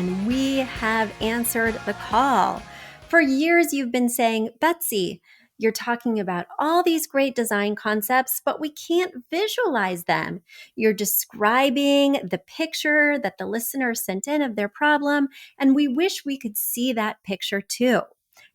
and we have answered the call. For years, you've been saying, Betsy, you're talking about all these great design concepts, but we can't visualize them. You're describing the picture that the listener sent in of their problem, and we wish we could see that picture too.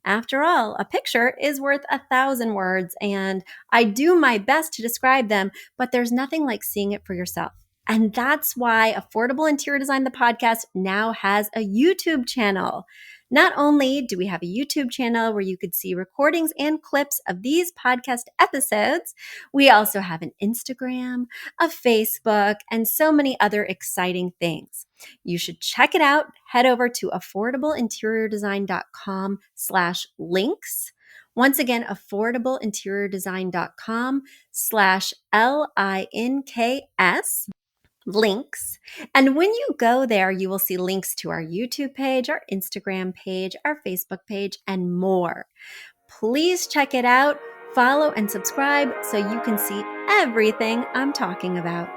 After all, a picture is worth 1,000 words, and I do my best to describe them, but there's nothing like seeing it for yourself. And that's why Affordable Interior Design, the podcast, now has a YouTube channel. Not only do we have a YouTube channel where you could see recordings and clips of these podcast episodes, we also have an Instagram, a Facebook, and so many other exciting things. You should check it out. Head over to affordableinteriordesign.com/links. Once again, affordableinteriordesign.com/LINKS. Links. And when you go there, you will see links to our YouTube page, our Instagram page, our Facebook page, and more. Please check it out, follow and subscribe so you can see everything I'm talking about.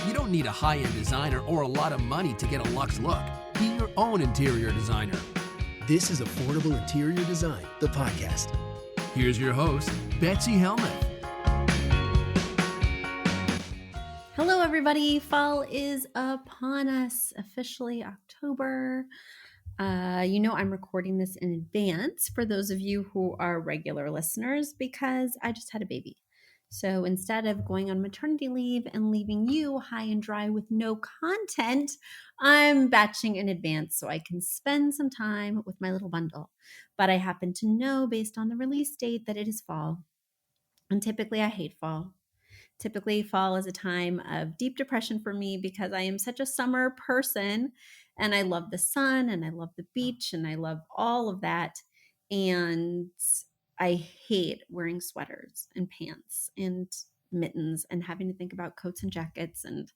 You don't need a high-end designer or a lot of money to get a luxe look. Be your own interior designer. This is Affordable Interior Design, the podcast. Here's your host, Betsy Helmuth. Hello, everybody. Fall is upon us, officially October. I'm recording this in advance for those of you who are regular listeners because I just had a baby. So instead of going on maternity leave and leaving you high and dry with no content, I'm batching in advance so I can spend some time with my little bundle. But I happen to know based on the release date that it is fall. And typically I hate fall. Typically, fall is a time of deep depression for me because I am such a summer person and I love the sun and I love the beach and I love all of that. And I hate wearing sweaters and pants and mittens and having to think about coats and jackets and,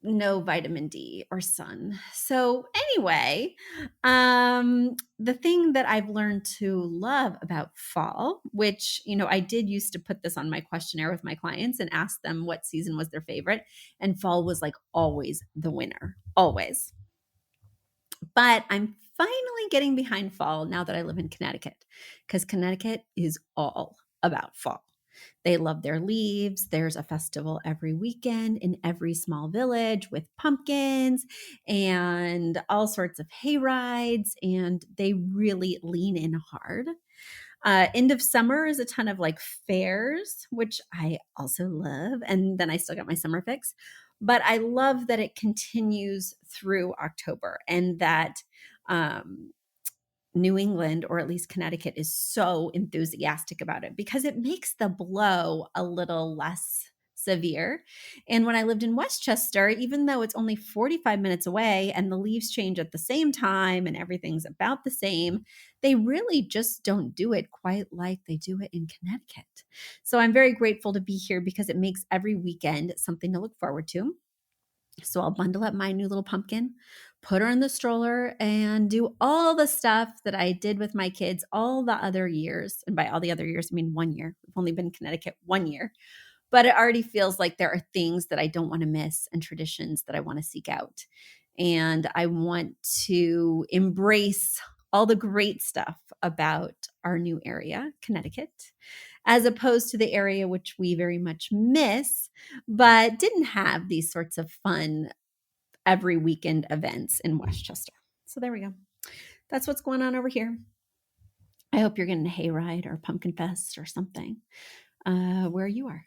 no vitamin D or sun. So anyway, the thing that I've learned to love about fall, which, I did used to put this on my questionnaire with my clients and ask them what season was their favorite. And fall was like always the winner, always. But I'm finally getting behind fall now that I live in Connecticut because Connecticut is all about fall. They love their leaves. There's a festival every weekend in every small village with pumpkins and all sorts of hay rides, and they really lean in hard. End of summer is a ton of like fairs, which I also love. And then I still got my summer fix. But I love that it continues through October and that New England, or at least Connecticut, is so enthusiastic about it because it makes the blow a little less severe. And when I lived in Westchester, even though it's only 45 minutes away and the leaves change at the same time and everything's about the same, they really just don't do it quite like they do it in Connecticut. So I'm very grateful to be here because it makes every weekend something to look forward to. So I'll bundle up my new little pumpkin, put her in the stroller, and do all the stuff that I did with my kids all the other years. And by all the other years, I mean 1 year. We've only been in Connecticut 1 year. But it already feels like there are things that I don't want to miss and traditions that I want to seek out. And I want to embrace all the great stuff about our new area, Connecticut, as opposed to the area which we very much miss, but didn't have these sorts of fun every weekend events in Westchester. So there we go. That's what's going on over here. I hope you're getting a hayride or a pumpkin fest or something where you are.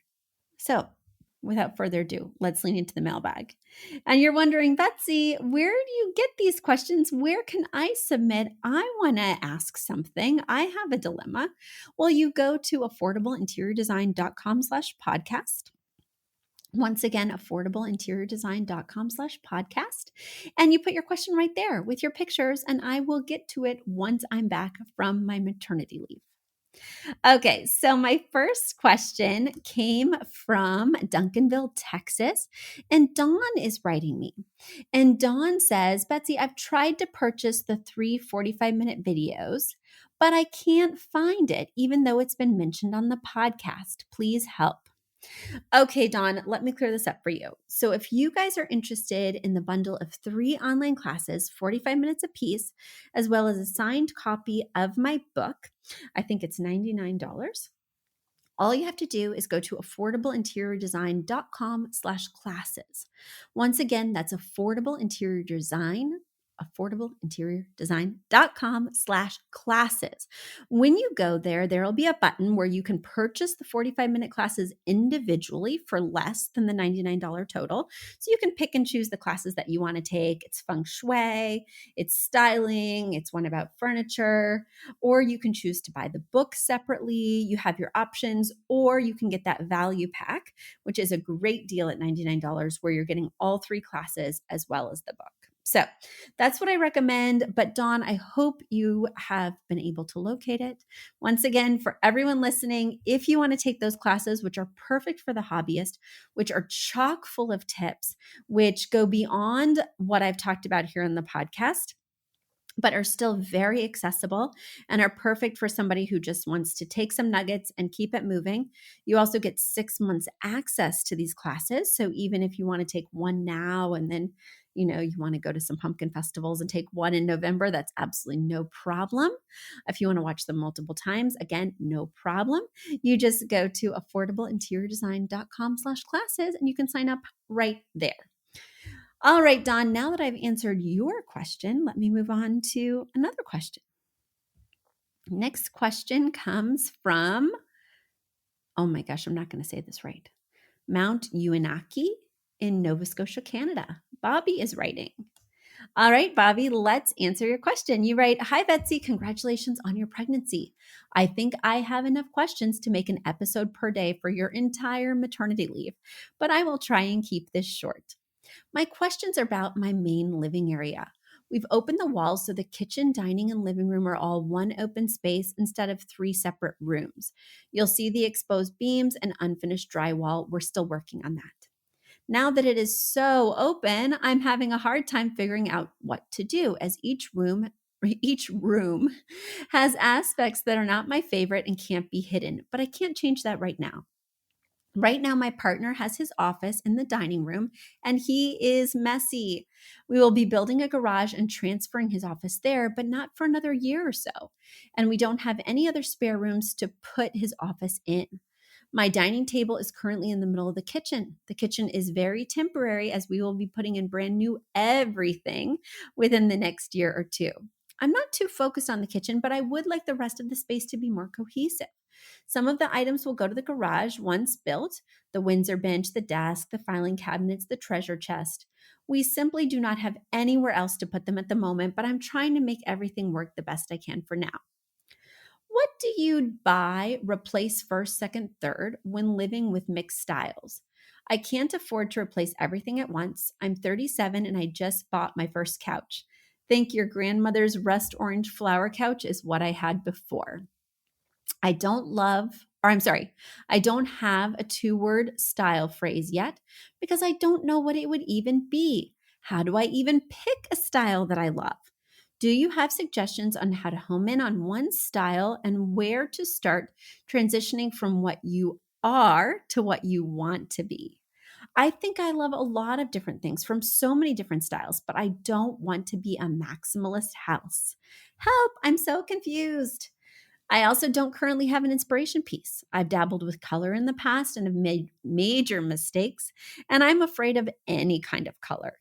So without further ado, let's lean into the mailbag. And you're wondering, Betsy, where do you get these questions? Where can I submit? I want to ask something. I have a dilemma. Well, you go to affordableinteriordesign.com/podcast. Once again, affordableinteriordesign.com/podcast. And you put your question right there with your pictures, and I will get to it once I'm back from my maternity leave. Okay, so my first question came from Duncanville, Texas, and Dawn is writing me. And Dawn says, Betsy, I've tried to purchase the 3 45-minute videos, but I can't find it, even though it's been mentioned on the podcast. Please help. Okay, Dawn, let me clear this up for you. So, if you guys are interested in the bundle of 3 online classes, 45 minutes apiece, as well as a signed copy of my book, I think it's $99. All you have to do is go to affordableinteriordesign.com/classes. Once again, that's affordableinteriordesign.com/classes. When you go there, there'll be a button where you can purchase the 45-minute classes individually for less than the $99 total. So you can pick and choose the classes that you want to take. It's feng shui, it's styling, it's one about furniture, or you can choose to buy the book separately. You have your options, or you can get that value pack, which is a great deal at $99, where you're getting all 3 classes as well as the book. So that's what I recommend. But Dawn, I hope you have been able to locate it. Once again, for everyone listening, if you want to take those classes, which are perfect for the hobbyist, which are chock full of tips, which go beyond what I've talked about here on the podcast, but are still very accessible and are perfect for somebody who just wants to take some nuggets and keep it moving. You also get 6 months access to these classes. So even if you want to take one now and then, you want to go to some pumpkin festivals and take one in November, that's absolutely no problem. If you want to watch them multiple times, again, no problem. You just go to affordableinteriordesign.com/classes and you can sign up right there. All right, Dawn, now that I've answered your question, let me move on to another question. Next question comes from, oh my gosh, I'm not going to say this right, Mount Uinaki in Nova Scotia, Canada. Bobby is writing. All right, Bobby, let's answer your question. You write, hi, Betsy, congratulations on your pregnancy. I think I have enough questions to make an episode per day for your entire maternity leave, but I will try and keep this short. My questions are about my main living area. We've opened the walls so the kitchen, dining, and living room are all one open space instead of 3 separate rooms. You'll see the exposed beams and unfinished drywall. We're still working on that. Now that it is so open, I'm having a hard time figuring out what to do, as each room has aspects that are not my favorite and can't be hidden, but I can't change that right now. Right now, my partner has his office in the dining room and he is messy. We will be building a garage and transferring his office there, but not for another year or so. And we don't have any other spare rooms to put his office in. My dining table is currently in the middle of the kitchen. The kitchen is very temporary, as we will be putting in brand new everything within the next year or 2. I'm not too focused on the kitchen, but I would like the rest of the space to be more cohesive. Some of the items will go to the garage once built: the Windsor bench, the desk, the filing cabinets, the treasure chest. We simply do not have anywhere else to put them at the moment, but I'm trying to make everything work the best I can for now. What do you buy, replace first, second, third when living with mixed styles? I can't afford to replace everything at once. I'm 37 and I just bought my first couch. Think your grandmother's rust orange flower couch is what I had before. I don't have a 2-word style phrase yet because I don't know what it would even be. How do I even pick a style that I love? Do you have suggestions on how to home in on one style and where to start transitioning from what you are to what you want to be? I think I love a lot of different things from so many different styles, but I don't want to be a maximalist house. Help, I'm so confused. I also don't currently have an inspiration piece. I've dabbled with color in the past and have made major mistakes, and I'm afraid of any kind of color.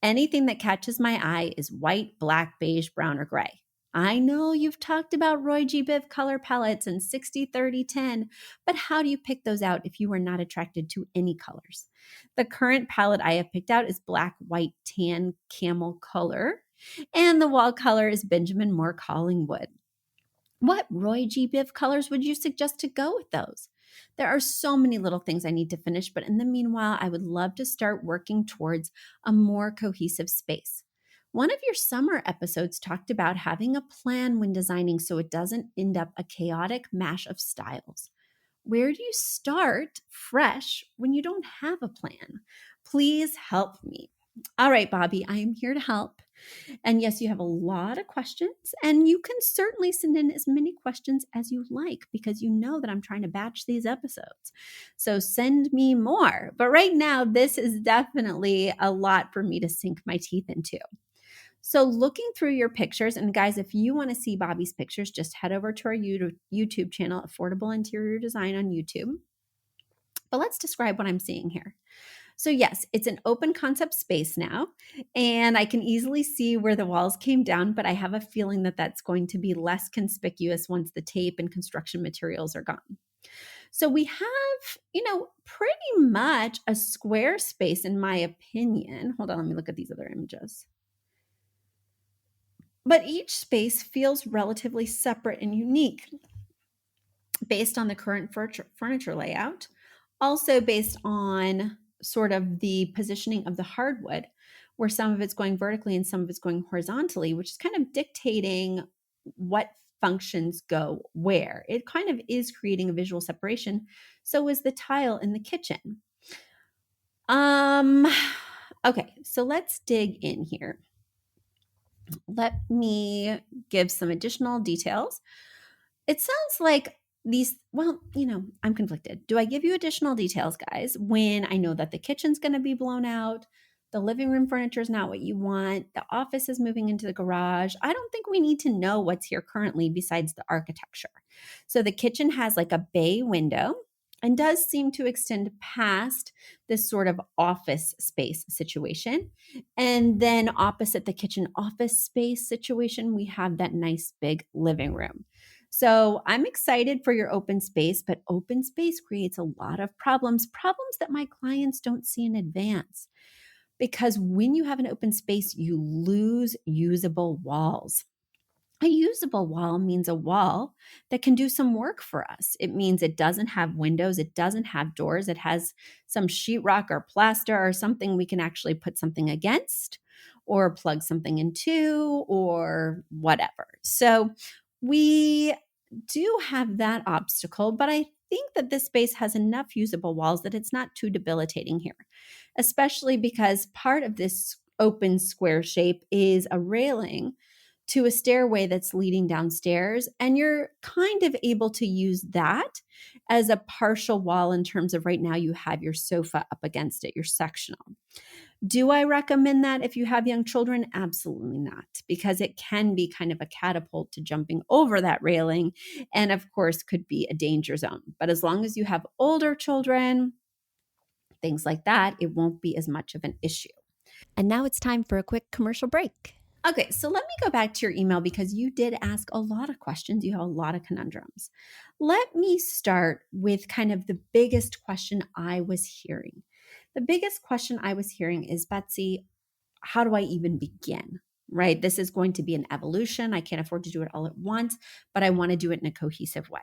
Anything that catches my eye is white, black, beige, brown, or gray. I know you've talked about Roy G. Biv color palettes and 60-30-10, but how do you pick those out if you are not attracted to any colors? The current palette I have picked out is black, white, tan, camel color, and the wall color is Benjamin Moore Collingwood. What Roy G. Biv colors would you suggest to go with those? There are so many little things I need to finish, but in the meanwhile, I would love to start working towards a more cohesive space. One of your summer episodes talked about having a plan when designing so it doesn't end up a chaotic mash of styles. Where do you start fresh when you don't have a plan? Please help me. All right, Bobby, I am here to help. And yes, you have a lot of questions, and you can certainly send in as many questions as you like because you know that I'm trying to batch these episodes. So send me more. But right now, this is definitely a lot for me to sink my teeth into. So, looking through your pictures, and guys, if you want to see Bobby's pictures, just head over to our YouTube channel, Affordable Interior Design on YouTube. But let's describe what I'm seeing here. So, yes, it's an open concept space now, and I can easily see where the walls came down, but I have a feeling that that's going to be less conspicuous once the tape and construction materials are gone. So, we have, pretty much a square space, in my opinion. Hold on, let me look at these other images. But each space feels relatively separate and unique based on the current furniture layout, also based on sort of the positioning of the hardwood, where some of it's going vertically and some of it's going horizontally, which is kind of dictating what functions go where. It kind of is creating a visual separation. So is the tile in the kitchen. Okay, so let's dig in here. Let me give some additional details. It sounds like I'm conflicted. Do I give you additional details, guys, when I know that the kitchen's going to be blown out, the living room furniture is not what you want, the office is moving into the garage? I don't think we need to know what's here currently besides the architecture. So the kitchen has like a bay window and does seem to extend past this sort of office space situation. And then opposite the kitchen office space situation, we have that nice big living room. So I'm excited for your open space, but open space creates a lot of problems that my clients don't see in advance. Because when you have an open space, you lose usable walls. A usable wall means a wall that can do some work for us. It means it doesn't have windows, it doesn't have doors, it has some sheetrock or plaster or something we can actually put something against or plug something into or whatever. So we do have that obstacle, but I think that this space has enough usable walls that it's not too debilitating here, especially because part of this open square shape is a railing to a stairway that's leading downstairs. And you're kind of able to use that as a partial wall in terms of right now you have your sofa up against it, your sectional. Do I recommend that if you have young children? Absolutely not, because it can be kind of a catapult to jumping over that railing and, of course, could be a danger zone. But as long as you have older children, things like that, it won't be as much of an issue. And now it's time for a quick commercial break. Okay, so let me go back to your email because you did ask a lot of questions. You have a lot of conundrums. Let me start with kind of the biggest question I was hearing. The biggest question I was hearing is, Betsy, how do I even begin? Right? This is going to be an evolution. I can't afford to do it all at once, but I want to do it in a cohesive way.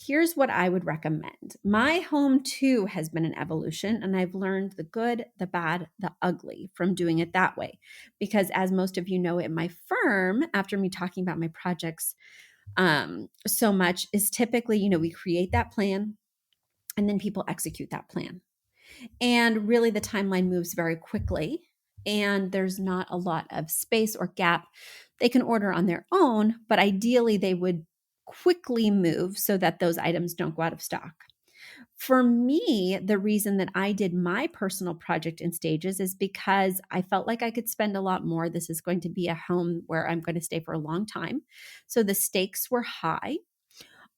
Here's what I would recommend. My home too has been an evolution, and I've learned the good, the bad, the ugly from doing it that way. Because as most of you know, at my firm, after me talking about my projects so much, is typically, we create that plan and then people execute that plan. And really the timeline moves very quickly and there's not a lot of space or gap. They can order on their own, but ideally they would quickly move so that those items don't go out of stock. For me, the reason that I did my personal project in stages is because I felt like I could spend a lot more. This is going to be a home where I'm going to stay for a long time. So the stakes were high.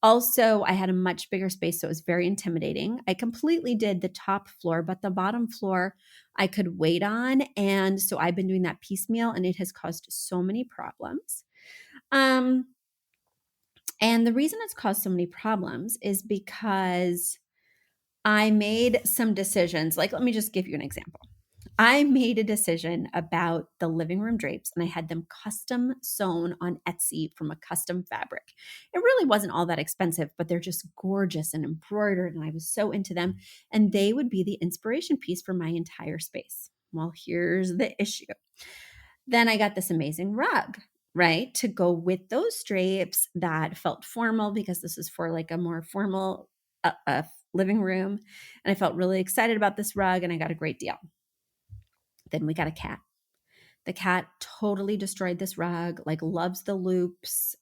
Also, I had a much bigger space, so it was very intimidating. I completely did the top floor, but the bottom floor I could wait on. And so I've been doing that piecemeal, and it has caused so many problems. And the reason it's caused so many problems is because I made some decisions. Like, let me just give you an example. I made a decision about the living room drapes and I had them custom sewn on Etsy from a custom fabric. It really wasn't all that expensive, but they're just gorgeous and embroidered. And I was so into them. And they would be the inspiration piece for my entire space. Well, here's the issue. Then I got this amazing rug, right, to go with those drapes that felt formal because this is for like a more formal living room. And I felt really excited about this rug and I got a great deal. Then we got a cat. The cat totally destroyed this rug, like loves the loops.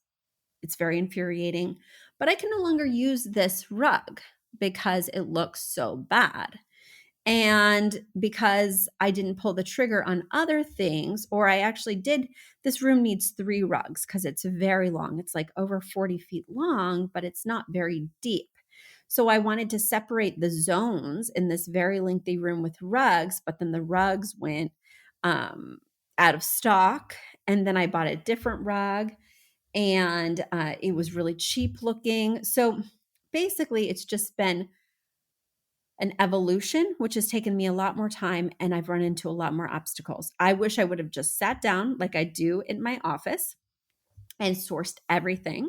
It's very infuriating, but I can no longer use this rug because it looks so bad. And because I didn't pull the trigger on other things, or I actually did, this room needs 3 rugs because it's very long. It's like over 40 feet long, but it's not very deep. So I wanted to separate the zones in this very lengthy room with rugs, but then the rugs went out of stock. And then I bought a different rug and it was really cheap looking. So basically, it's just been an evolution, which has taken me a lot more time and I've run into a lot more obstacles. I wish I would have just sat down like I do in my office and sourced everything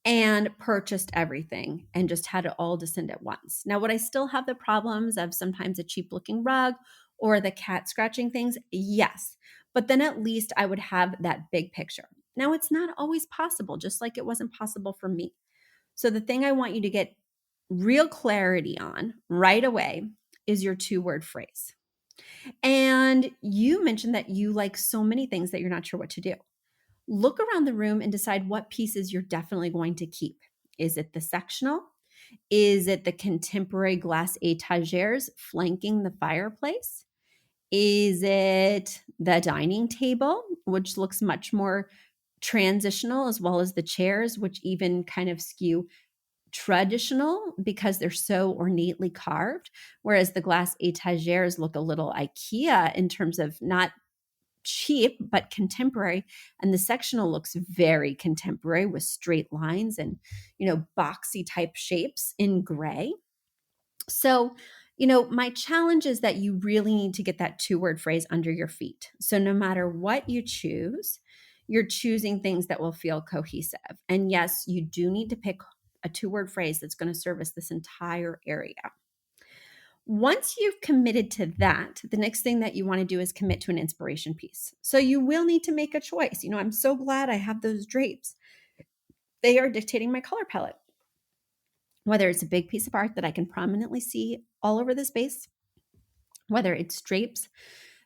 and purchased everything and just had it all descend at once. Now, would I still have the problems of sometimes a cheap looking rug or the cat scratching things? Yes. But then at least I would have that big picture. Now, it's not always possible, just like it wasn't possible for me. So, the thing I want you to get real clarity on right away is your 2-word phrase. And you mentioned that you like so many things that you're not sure what to do. Look around the room and decide what pieces you're definitely going to keep. Is it the sectional? Is it the contemporary glass étagères flanking the fireplace? Is it the dining table, which looks much more transitional, as well as the chairs, which even kind of skew traditional because they're so ornately carved, whereas the glass étagères look a little IKEA in terms of not cheap but contemporary, and the sectional looks very contemporary with straight lines and boxy type shapes in gray. So my challenge is that you really need to get that 2-word phrase under your feet. So no matter what you choose, you're choosing things that will feel cohesive. And yes, you do need to pick a 2-word phrase that's going to service this entire area. Once you've committed to that, the next thing that you want to do is commit to an inspiration piece. So you will need to make a choice. I'm so glad I have those drapes. They are dictating my color palette. Whether it's a big piece of art that I can prominently see all over the space, whether it's drapes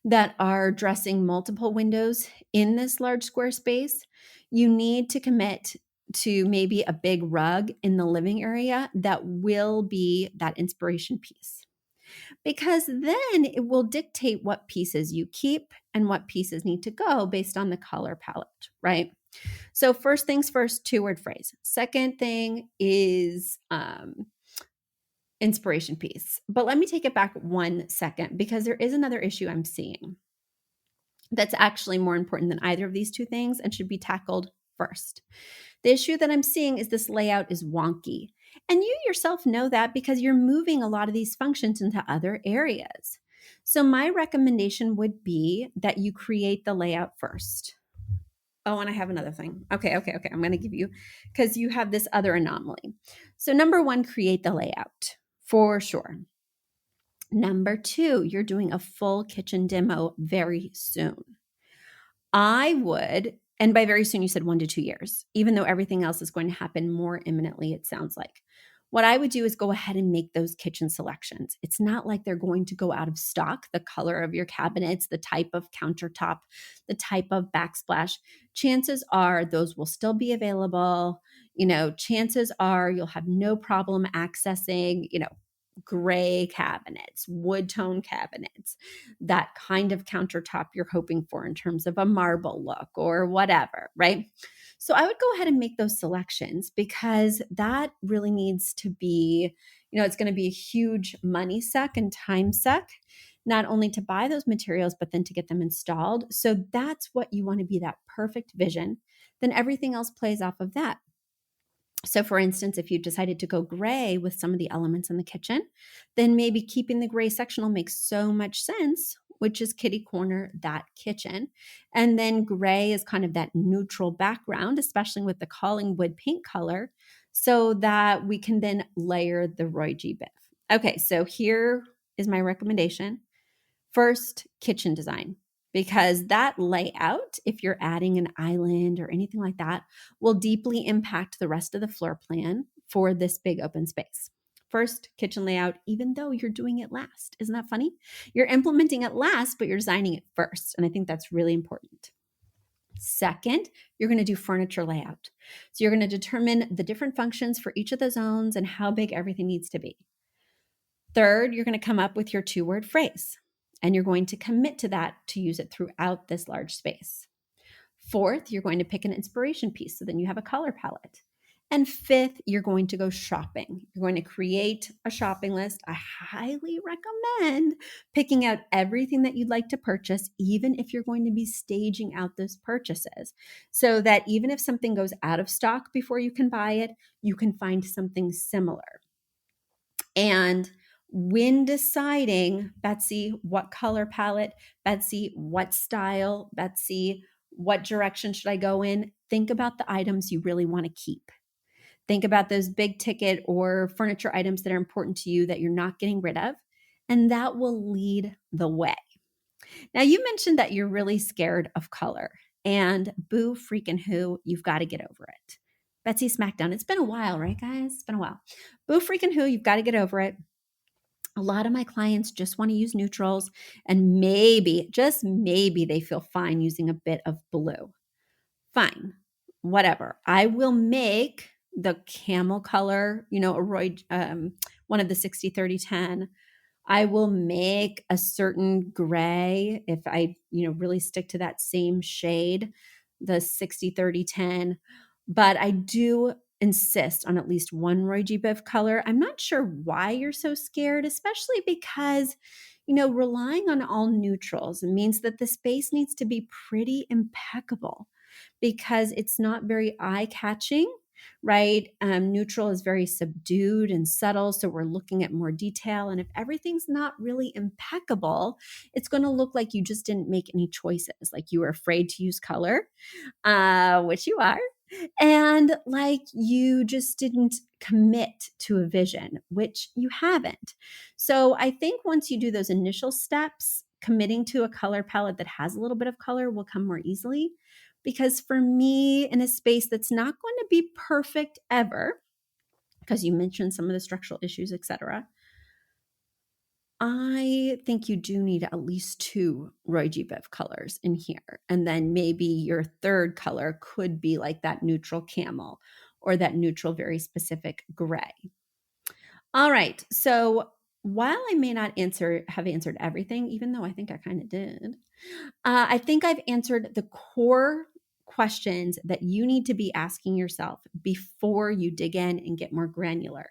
that are dressing multiple windows in this large square space, you need to commit to maybe a big rug in the living area that will be that inspiration piece. Because then it will dictate what pieces you keep and what pieces need to go based on the color palette, right? So first things first, 2-word phrase. Second thing is inspiration piece. But let me take it back 1 second because there is another issue I'm seeing that's actually more important than either of these 2 things and should be tackled first. The issue that I'm seeing is this layout is wonky. And you yourself know that because you're moving a lot of these functions into other areas. So my recommendation would be that you create the layout first. Oh, and I have another thing. Okay. I'm going to give you, because you have this other anomaly. So number 1, create the layout for sure. Number 2, you're doing a full kitchen demo very soon. I would, and by very soon, you said 1 to 2 years, even though everything else is going to happen more imminently, it sounds like. What I would do is go ahead and make those kitchen selections. It's not like they're going to go out of stock. The color of your cabinets, the type of countertop, the type of backsplash, chances are those will still be available. Chances are you'll have no problem accessing, gray cabinets, wood tone cabinets, that kind of countertop you're hoping for in terms of a marble look or whatever, right? So I would go ahead and make those selections because that really needs to be, it's going to be a huge money suck and time suck, not only to buy those materials, but then to get them installed. So that's what you want to be, that perfect vision. Then everything else plays off of that. So for instance, if you decided to go gray with some of the elements in the kitchen, then maybe keeping the gray sectional makes so much sense, which is kitty corner that kitchen. And then gray is kind of that neutral background, especially with the Collingwood paint color, so that we can then layer the Roy G. Biv. Okay, so here is my recommendation. First, kitchen design. because that layout, if you're adding an island or anything like that, will deeply impact the rest of the floor plan for this big open space. First, kitchen layout, even though you're doing it last. Isn't that funny? You're implementing it last, but you're designing it first. And I think that's really important. Second, you're going to do furniture layout. So you're going to determine the different functions for each of the zones and how big everything needs to be. Third, you're going to come up with your 2-word phrase, and you're going to commit to that to use it throughout this large space. Fourth, you're going to pick an inspiration piece, so then you have a color palette. And fifth, you're going to go shopping. You're going to create a shopping list. I highly recommend picking out everything that you'd like to purchase, even if you're going to be staging out those purchases, so that even if something goes out of stock before you can buy it, you can find something similar. And when deciding, Betsy, what color palette, Betsy, what style, Betsy, what direction should I go in, think about the items you really want to keep. Think about those big ticket or furniture items that are important to you that you're not getting rid of, and that will lead the way. Now, you mentioned that you're really scared of color, and boo freaking who, you've got to get over it. Betsy Smackdown, it's been a while, right, guys? It's been a while. Boo freaking who, you've got to get over it. A lot of my clients just want to use neutrals, and maybe, just maybe, they feel fine using a bit of blue. Fine, whatever. I will make the camel color, one of the 60-30-10. I will make a certain gray if I, really stick to that same shade, the 60-30-10. But I do insist on at least one Roy G. Biv color. I'm not sure why you're so scared, especially because, relying on all neutrals means that the space needs to be pretty impeccable because it's not very eye-catching, right? Neutral is very subdued and subtle, so we're looking at more detail. And if everything's not really impeccable, it's going to look like you just didn't make any choices, like you were afraid to use color, which you are, and like you just didn't commit to a vision, which you haven't. So I think once you do those initial steps, committing to a color palette that has a little bit of color will come more easily. Because for me, in a space that's not going to be perfect ever, because you mentioned some of the structural issues, etc., I think you do need at least 2 Roy G. Biv colors in here. And then maybe your third color could be like that neutral camel or that neutral very specific gray. All right. So while I may not have answered everything, even though I think I kind of did, I think I've answered the core questions that you need to be asking yourself before you dig in and get more granular.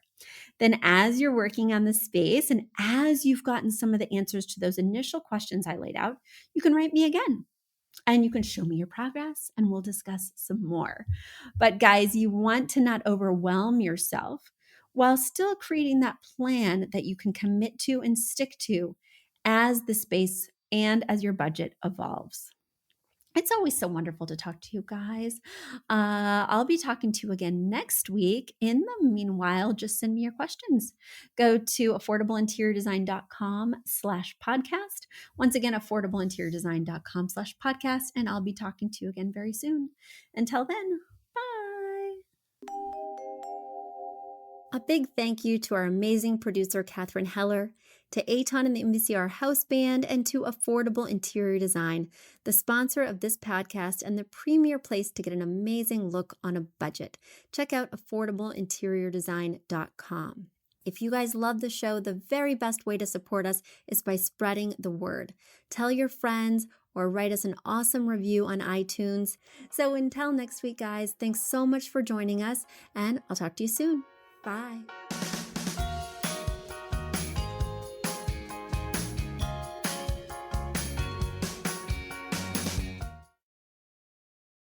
Then as you're working on the space and as you've gotten some of the answers to those initial questions I laid out, you can write me again and you can show me your progress and we'll discuss some more. But guys, you want to not overwhelm yourself while still creating that plan that you can commit to and stick to as the space and as your budget evolves. It's always so wonderful to talk to you guys. I'll be talking to you again next week. In the meanwhile, just send me your questions. Go to affordableinteriordesign.com/podcast. Once again, affordableinteriordesign.com/podcast, and I'll be talking to you again very soon. Until then, bye. A big thank you to our amazing producer, Catherine Heller, to Aton and the MVCR House Band, and to Affordable Interior Design, the sponsor of this podcast and the premier place to get an amazing look on a budget. Check out affordableinteriordesign.com. If you guys love the show, the very best way to support us is by spreading the word. Tell your friends or write us an awesome review on iTunes. So until next week, guys, thanks so much for joining us, and I'll talk to you soon. Bye.